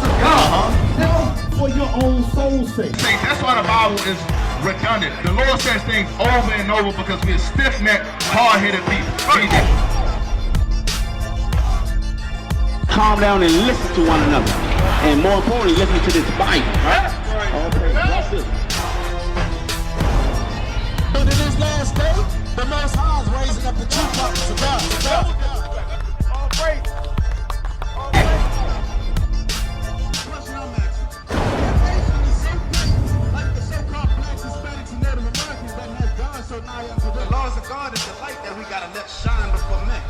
to God. For your own soul's sake. That's why the Bible is redundant. The Lord says things over and over because we're stiff-necked, hard-headed people. Calm down and listen to one another. And more importantly, listen to this Bible. Right? Okay, watch this. In this last day, the Most High is raising up the true prophets of God. All praise. Question I'm asking. That nation is so great, like the so-called blacks, Hispanics, and Native Americans that has gone so nigh unto them. The laws of God is the light that we gotta let shine before men.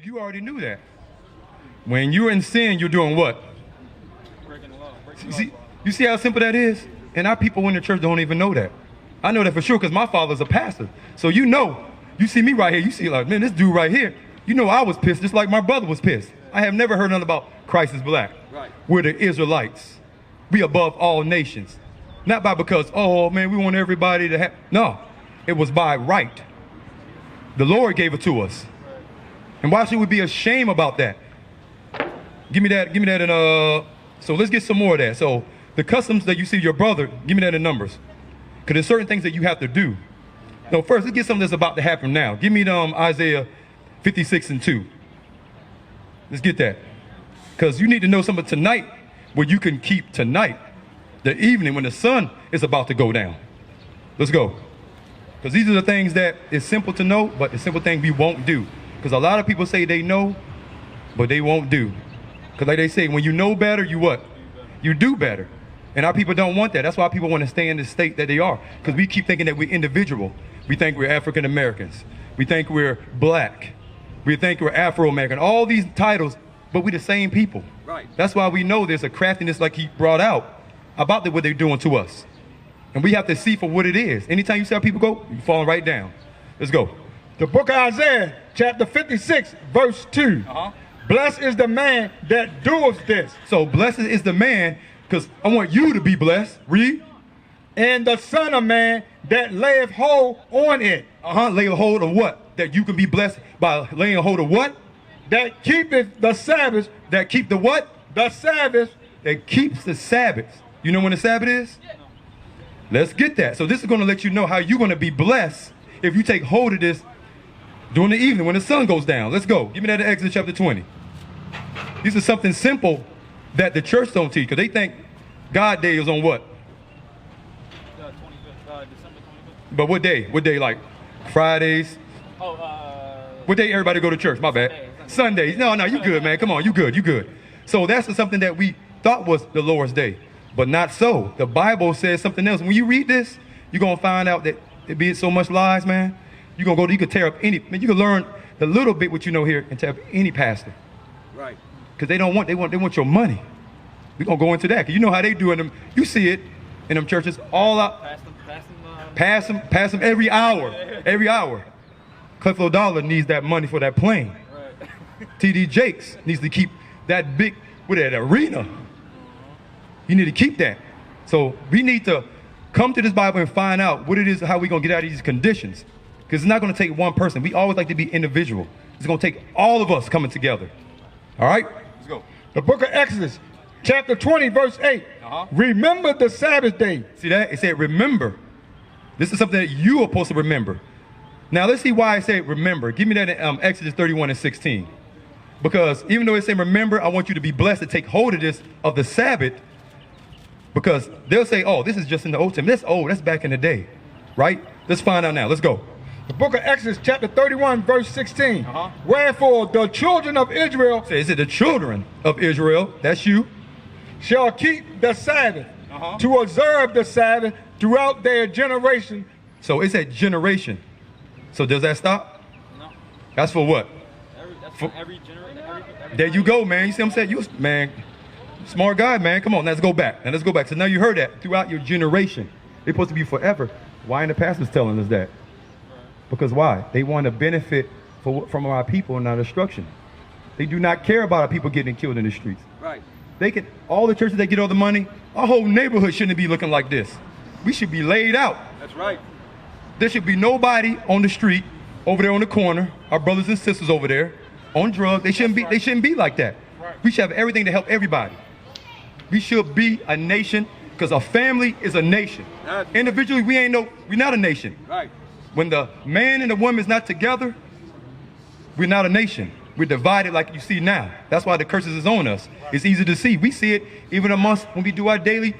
You already knew that. When you're in sin, you're doing what? Breaking the law. You see how simple that is? And our people in the church don't even know that. I know that for sure because my father's a pastor. So you know, you see me right here, you see like, man, this dude right here, you know I was pissed just like my brother was pissed. I have never heard nothing about Christ is black. Right. We're the Israelites. We above all nations. Not by because, oh man, we want everybody to have, no. It was by right. The Lord gave it to us. And why should we be ashamed about that? Give me that, and so let's get some more of that. So the customs that you see your brother, give me that in numbers. Because there's certain things that you have to do. No, first, let's get something that's about to happen now. Give me Isaiah 56:2. Let's get that. Because you need to know something tonight where you can keep tonight, the evening when the sun is about to go down. Let's go. Because these are the things that is simple to know, but the simple things we won't do. Because a lot of people say they know, but they won't do. Because like they say, when you know better, you what? You do better. And our people don't want that. That's why people want to stay in the state that they are. Because we keep thinking that we're individual. We think we're African Americans. We think we're black. We think we're Afro-American. All these titles, but we're the same people. Right. That's why we know there's a craftiness like he brought out about what they're doing to us. And we have to see for what it is. Anytime you see how people go, you're falling right down. Let's go. The book of Isaiah, chapter 56, verse 2. Blessed is the man that doeth this. So blessed is the man, because I want you to be blessed. Read. And the son of man that layeth hold on it. Lay a hold of what? That you can be blessed by laying a hold of what? That keepeth the Sabbath. That keep the what? The Sabbath. That keeps the Sabbath. You know when the Sabbath is? Let's get that. So this is going to let you know how you're going to be blessed if you take hold of this during the evening when the sun goes down. Let's go. Give me that in Exodus chapter 20. This is something simple that the church don't teach because they think God Day is on what? December 25th. But what day? What day? Like Fridays? What day everybody go to church? My bad. Sundays. No, you good, man. Come on, you good. So that's something that we thought was the Lord's Day, but not so. The Bible says something else. When you read this, you're going to find out that it be so much lies, man. You're going to go, you could tear up any, man, you can learn the little bit what you know here and tear up any pastor. Right. Because they want your money. We're going to go into that because you know how they do in them. You see it in them churches all out. Pass them every hour. Every hour. Clifford Dollar needs that money for that plane. Right. TD Jakes needs to keep that big, with that arena. You need to keep that. So we need to come to this Bible and find out what it is, how we're going to get out of these conditions. Because it's not going to take one person. We always like to be individual. It's going to take all of us coming together. All right? Let's go. The book of Exodus, chapter 20, verse 8. Remember the Sabbath day. See that? It said remember. This is something that you are supposed to remember. Now let's see why I say remember. Give me that in Exodus 31:16. Because even though it says remember, I want you to be blessed to take hold of this, of the Sabbath. Because they'll say, oh, this is just in the Old Testament. That's old. That's back in the day. Right? Let's find out now. Let's go. The book of Exodus chapter 31 verse 16. Uh-huh. Wherefore the children of Israel So is it the children of Israel? That's you. shall keep the Sabbath, Uh-huh. to observe the Sabbath throughout their generation. So it's a generation. So does that stop? No. That's for what? That's For- for every generation. Every There you go, man. You see what I'm saying? You, man, smart guy, man. Come on, let's go back. Now let's go back. So now you heard that throughout your generation. They're supposed to be forever. Why ain't the pastors telling us that? Because why? They want to benefit from our people and our destruction. They do not care about our people getting killed in the streets. Right. They can, all the churches that get all the money, our whole neighborhood shouldn't be looking like this. We should be laid out. That's right. There should be nobody on the street, over there on the corner, our brothers and sisters over there, on drugs. They shouldn't be like that. We should have everything to help everybody. We should be a nation, because a family is a nation. Individually, we're not a nation. Right. When the man and the woman is not together, we're not a nation. We're divided like you see now. That's why the curses is on us. It's easy to see. We see it even amongst when we do our daily,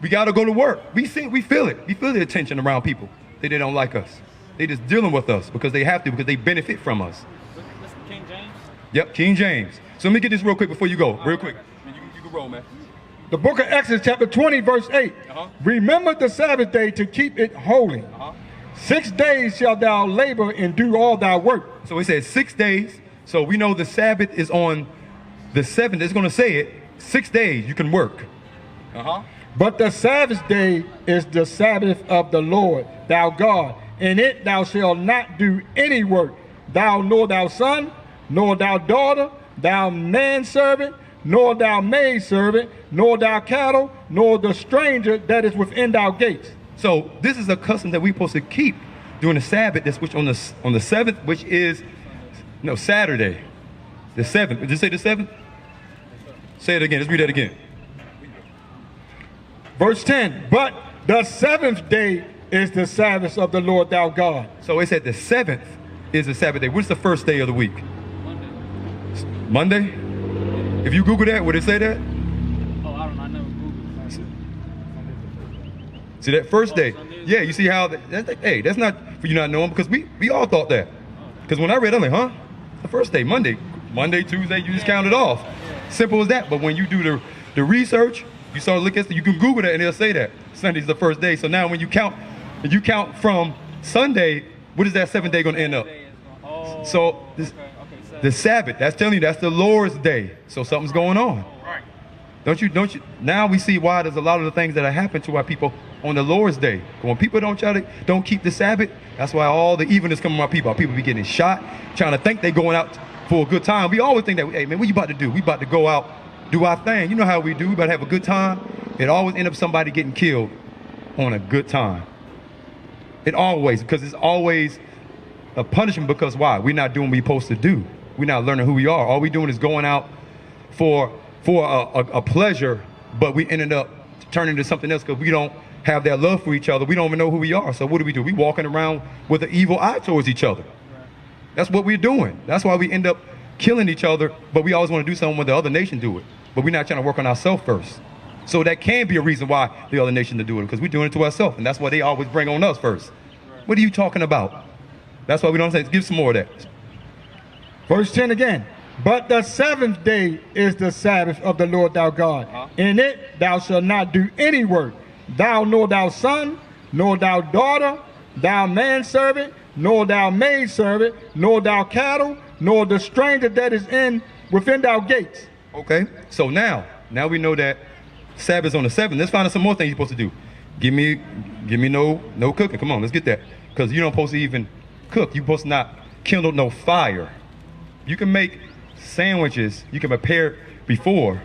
we gotta go to work. We see it, we feel it. We feel the attention around people that they don't like us. They just dealing with us because they have to, because they benefit from us. Listen, King James. Yep, King James. So let me get this real quick before you go. Real quick. You can roll, man. The book of Exodus chapter 20 verse 8. Uh-huh. Remember the Sabbath day to keep it holy. 6 days shalt thou labor and do all thy work. So it says 6 days. So we know the Sabbath is on the 7th. It's going to say it. 6 days you can work. But the Sabbath day is the Sabbath of the Lord, thou God. In it thou shalt not do any work, thou nor thou son, nor thou daughter, thou manservant, nor thou maidservant, nor thou cattle, nor the stranger that is within thy gates. So this is a custom that we're supposed to keep during the Sabbath. That's which on the 7th, which is Saturday, the 7th. Did you say the 7th? Say it again. Let's read that again. Verse 10, but the 7th day is the Sabbath of the Lord thou God. So it said the 7th is the Sabbath day. What's the first day of the week? Monday. If you Google that, would it say that? Oh, I don't know. I never Googled. See that first day? Yeah, you see how, hey, that's not for you not knowing, because we all thought that. Because when I read it, I'm like, huh? The first day, Monday, Tuesday, you just count it off. Simple as that. But when you do the research, you start looking at it, you can Google that and it'll say that. Sunday's the first day. So now when you count from Sunday, what is that 7th day going to end up? So the Sabbath, that's telling you that's the Lord's day. So something's going on. Don't you? Now we see why there's a lot of the things that have happened to our people on the Lord's day. When people don't keep the Sabbath, that's why all the evilness comes on our people. Our people be getting shot, trying to think they're going out for a good time. We always think that, hey man, what you about to do? We about to go out, do our thing. You know how we do. We about to have a good time. It always ends up somebody getting killed on a good time. Because it's always a punishment, because why? We're not doing what we're supposed to do. We're not learning who we are. All we're doing is going out for a pleasure, but we ended up turning into something else because we don't have that love for each other. We don't even know who we are. So what do? We walking around with an evil eye towards each other. That's what we're doing. That's why we end up killing each other, but we always want to do something when the other nation do it. But we're not trying to work on ourselves first. So that can be a reason why the other nation to do it, because we're doing it to ourselves, and that's why they always bring on us first. What are you talking about? That's why we don't say, give some more of that. Verse 10 again. But the 7th day is the Sabbath of the Lord thou God. In it thou shalt not do any work, thou nor thou son, nor thou daughter, thou manservant, nor thou maidservant, nor thou cattle, nor the stranger that is within thy gates. Okay, so now we know that Sabbath's on the 7th. Let's find out some more things you're supposed to do. Give me no cooking. Come on, let's get that. Because you're not supposed to even cook. You're supposed to not kindle no fire. You can make sandwiches, you can prepare it before.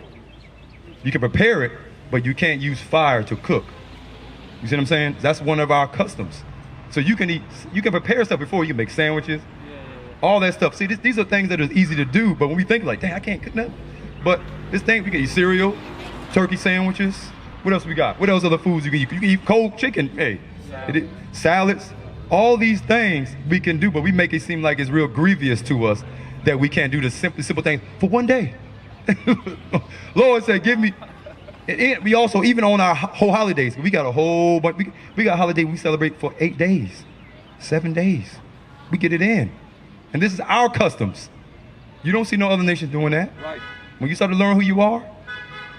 You can prepare it, but you can't use fire to cook. You see what I'm saying? That's one of our customs. So you can prepare stuff before. You can make sandwiches, all that stuff. See, these are things that are easy to do, but when we think like, dang, I can't cook nothing. But this thing, we can eat cereal, turkey sandwiches. What else we got? What else other foods you can eat? You can eat cold chicken, salads. All these things we can do, but we make it seem like it's real grievous to us that we can't do the simple things for one day. Lord said, give me. And we also, even on our whole holidays, we got a whole bunch. We got a holiday we celebrate for 8 days, 7 days. We get it in. And this is our customs. You don't see no other nation doing that. Right. When you start to learn who you are,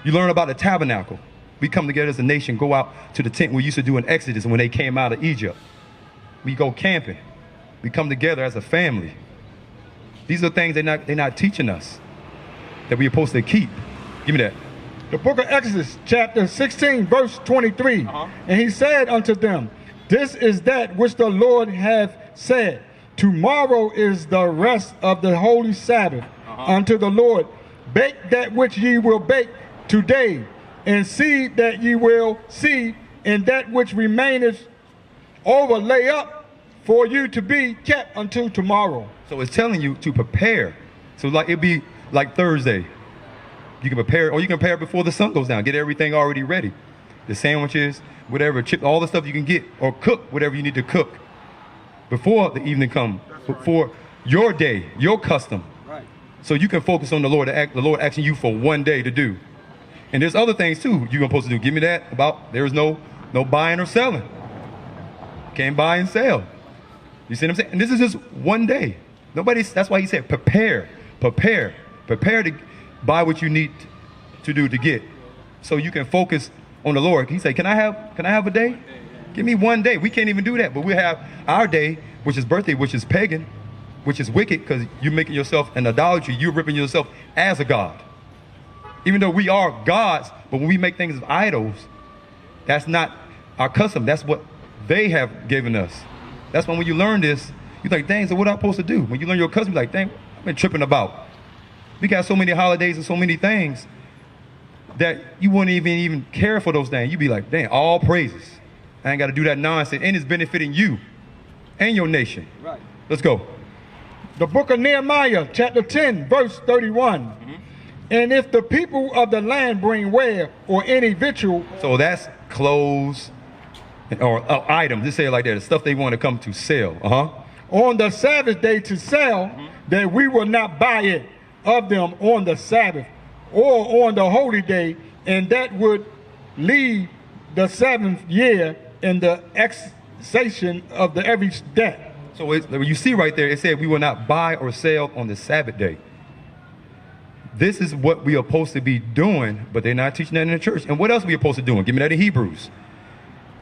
you learn about the tabernacle. We come together as a nation, go out to the tent we used to do in Exodus when they came out of Egypt. We go camping. We come together as a family. These are things they're not teaching us that we're supposed to keep. Give me that. The book of Exodus, chapter 16, verse 23. And he said unto them, this is that which the Lord hath said. Tomorrow is the rest of the holy Sabbath unto the Lord. Bake that which ye will bake today, and seed that ye will seed, and that which remaineth over lay up for you to be kept until tomorrow. So it's telling you to prepare. So like it'd be like Thursday. You can prepare, or you can prepare before the sun goes down. Get everything already ready. The sandwiches, whatever, chip, all the stuff you can get, or cook whatever you need to cook before the evening comes, for your day, your custom. Right. So you can focus on the Lord asking you for one day to do. And there's other things too you're supposed to do. Give me that about there's no buying or selling. Can't buy and sell. You see what I'm saying? And this is just one day. That's why he said prepare to buy what you need to do to get. So you can focus on the Lord. He said, can I have a day? Give me one day. We can't even do that, but we have our day, which is birthday, which is pagan, which is wicked, because you're making yourself an idolatry. You're ripping yourself as a god. Even though we are gods, but when we make things of idols, that's not our custom. That's what they have given us. That's when you learn this, you're like, dang, so what am I supposed to do? When you learn your custom, you're like, dang, I've been tripping about. We got so many holidays and so many things that you wouldn't even care for those things. You'd be like, dang, all praises. I ain't got to do that nonsense, and it's benefiting you and your nation. Right. Let's go. The book of Nehemiah, chapter 10, verse 31. And if the people of the land bring ware or any victual. So that's clothes or items. Just say it like that. The stuff they want to come to sell. On the Sabbath day to sell, that we will not buy it of them on the Sabbath or on the holy day, and that would leave the 7th year in the execution of the every debt. So when you see right there, it said we will not buy or sell on the Sabbath day. This is what we are supposed to be doing, but they're not teaching that in the church. And what else are we supposed to do? Give me that in Hebrews.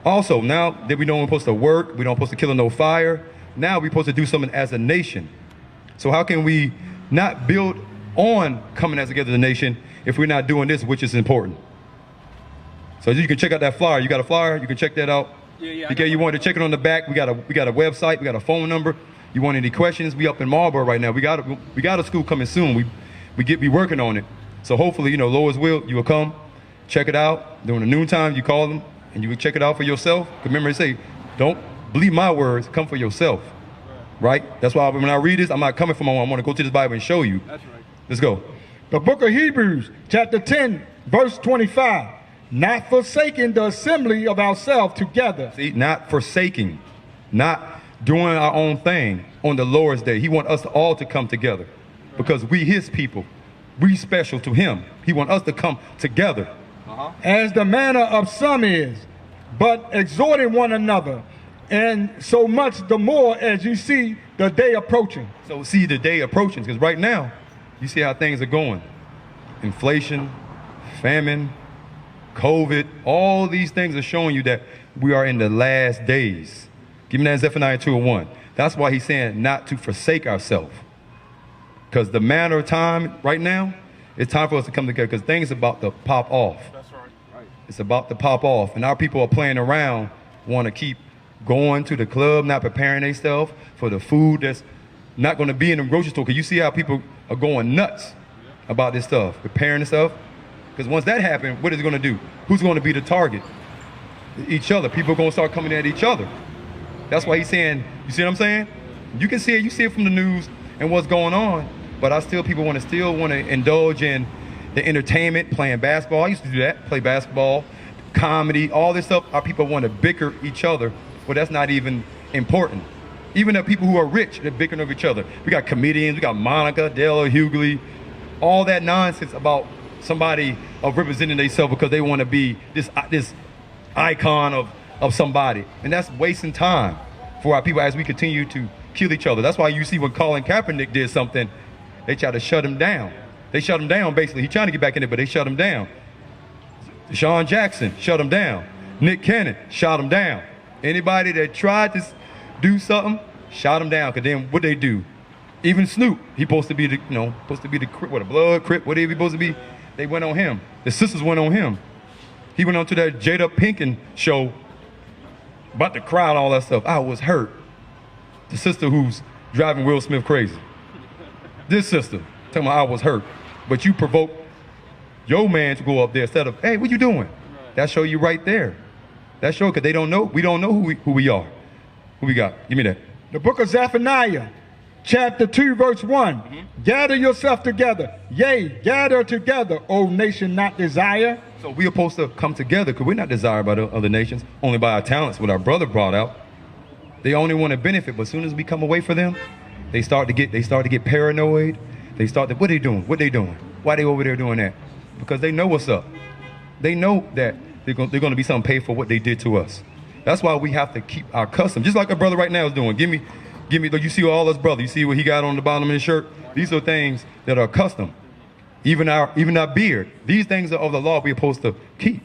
Also, now that we know we're supposed to work, we don't supposed to kill no fire, now we're supposed to do something as a nation. So how can we not build on coming as together as a nation if we're not doing this, which is important? So you can check out that flyer. You got a flyer? You can check that out. Yeah. Okay, you want to check it on the back. We got a website. We got a phone number. You want any questions? We up in Marlboro right now. We got a school coming soon. We be working on it. So hopefully, Lord's will, you will come, check it out. During the noontime, you call them and you will check it out for yourself. Remember, they say, don't believe my words, come for yourself. Right? That's why when I read this, I'm not coming from my own. I want to go to this Bible and show you. That's right. Let's go. The book of Hebrews, chapter 10, verse 25. Not forsaking the assembly of ourselves together. See, not forsaking, not doing our own thing on the Lord's day. He wants us all to come together because we his people. We special to him. He wants us to come together. As the manner of some is, but exhorting one another, and so much the more as you see the day approaching. So see the day approaching, because right now, you see how things are going. Inflation, famine, COVID, all these things are showing you that we are in the last days. Give me that Zephaniah 2:1. That's why he's saying not to forsake ourselves. Because the matter of time right now, it's time for us to come together because things are about to pop off. That's right. It's about to pop off. And our people are playing around, want to keep going to the club, not preparing themselves for the food that's not going to be in the grocery store. Because you see how people are going nuts about this stuff, preparing this stuff. Because once that happens, what is it going to do? Who's going to be the target? Each other. People are going to start coming at each other. That's why he's saying, you see what I'm saying? You can see it. You see it from the news and what's going on. But people want to indulge in the entertainment, playing basketball. I used to do that, play basketball, comedy, all this stuff. Our people want to bicker each other. Well, that's not even important. Even the people who are rich, they're bickering over each other. We got comedians, we got Monica, Della Hughley, all that nonsense about somebody of representing themselves because they want to be this icon of somebody. And that's wasting time for our people as we continue to kill each other. That's why you see when Colin Kaepernick did something, they tried to shut him down. They shut him down, basically. He's trying to get back in it, but they shut him down. Deshaun Jackson shut him down. Nick Cannon shot him down. Anybody that tried to do something, shot him down. Because then what they do? Even Snoop, he supposed to be the, what, a blood, Crip, whatever he supposed to be. They went on him. The sisters went on him. He went on to that Jada Pinkett show about the crowd, all that stuff. I was hurt. The sister who's driving Will Smith crazy. This sister, talking about I was hurt. But you provoked your man to go up there instead of, hey, what you doing? That show you right there. That show, because they don't know, we don't know who we are. Who we got? Give me that. The book of Zephaniah, chapter 2, verse 1. Gather yourself together. Yea, gather together, O nation not desire. So we are supposed to come together because we're not desired by the other nations, only by our talents, what our brother brought out. They only want to benefit, but as soon as we come away from them, they start to get paranoid. They start to, what are they doing? What they doing? Why they over there doing that? Because they know what's up. They know that they're going to be something paid for what they did to us. That's why we have to keep our custom, just like our brother right now is doing. Give me, you see all us brother, you see what he got on the bottom of his shirt? These are things that are custom. Even our beard. These things are of the law we're supposed to keep.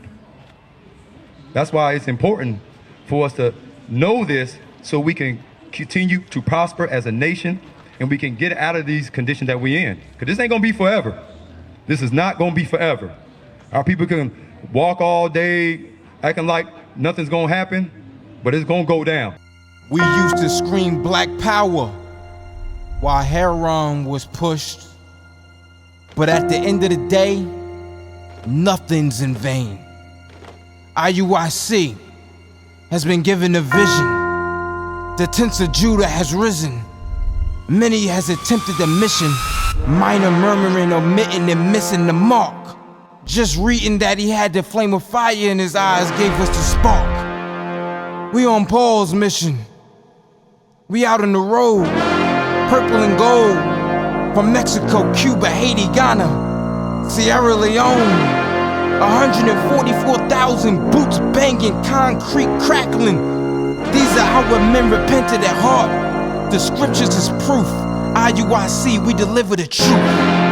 That's why it's important for us to know this so we can continue to prosper as a nation and we can get out of these conditions that we're in. Because this ain't going to be forever. This is not going to be forever. Our people can walk all day acting like nothing's going to happen, but it's going to go down. We used to scream black power while heroin was pushed. But at the end of the day, nothing's in vain. IUIC has been given a vision. The tents of Judah has risen. Many has attempted the mission. Minor murmuring, omitting, and missing the mark. Just reading that he had the flame of fire in his eyes gave us the spark. We on Paul's mission. We out on the road, purple and gold. From Mexico, Cuba, Haiti, Ghana, Sierra Leone. 144,000 boots banging, concrete crackling. These are our men repented at heart. The scriptures is proof. IUIC, we deliver the truth.